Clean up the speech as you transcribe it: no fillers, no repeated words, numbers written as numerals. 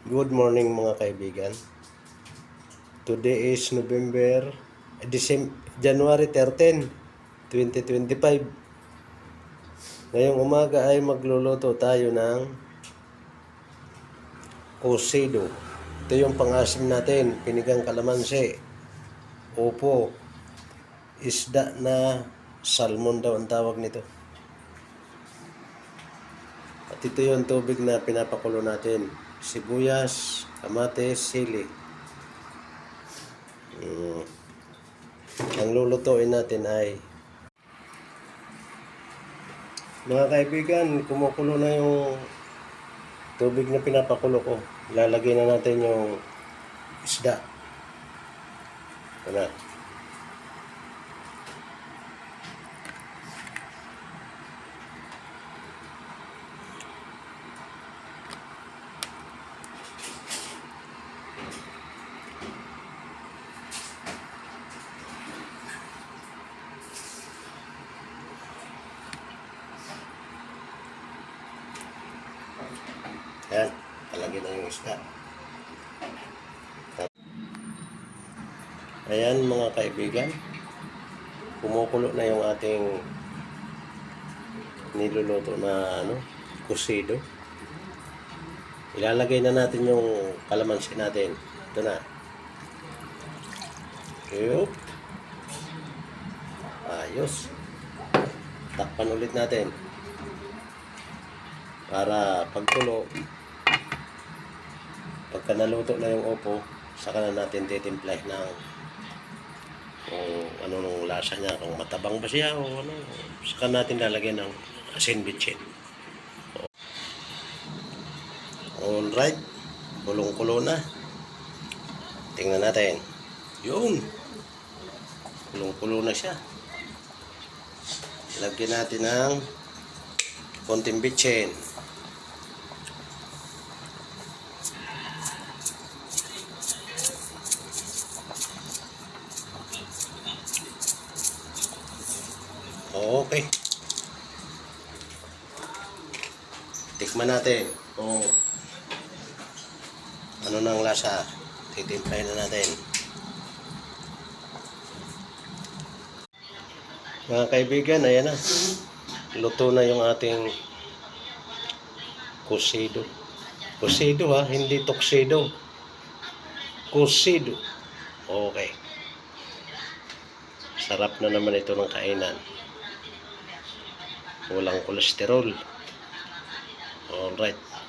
Good morning mga kaibigan. Today is January 13, 2025. Ngayong umaga ay magluluto tayo ng cocido. Ito yung pang-asim natin, pinigang kalamansi, upo, isda na salmon daw ang tawag nito. At ito yung tubig na pinapakulo natin. Sibuyas, kamatis, sili. Ang lulutuin natin ay mga kaibigan, kumukulo na yung tubig na pinapakulo ko. Ilalagay na natin yung isda. Ito na. Ayan, talagyan na yung isda. Ayan mga kaibigan, kumukulo na yung ating niluluto na cocido. Ilalagay na natin yung kalamansi natin. Ito na. Yup. Ayos. Takpan ulit natin. Para pagkulo, pagka naluto na yung upo, saka na natin titimplahin ng kung ano nung lasa niya, kung matabang ba siya o ano, saka natin lalagyan ng asin bitchin. Alright, kulong-kulo na. Tingnan natin. Yun, kulong-kulo na siya. Lagyan natin ng konting bitchin. Okay. Tikman natin kung ano nang lasa. Titimplahin na natin. Mga kaibigan, ayan na. Luto na yung ating cocido. Cocido ha, hindi tuxedo. Cocido. Okay. Sarap na naman ito ng kainan. Walang kolesterol. Alright.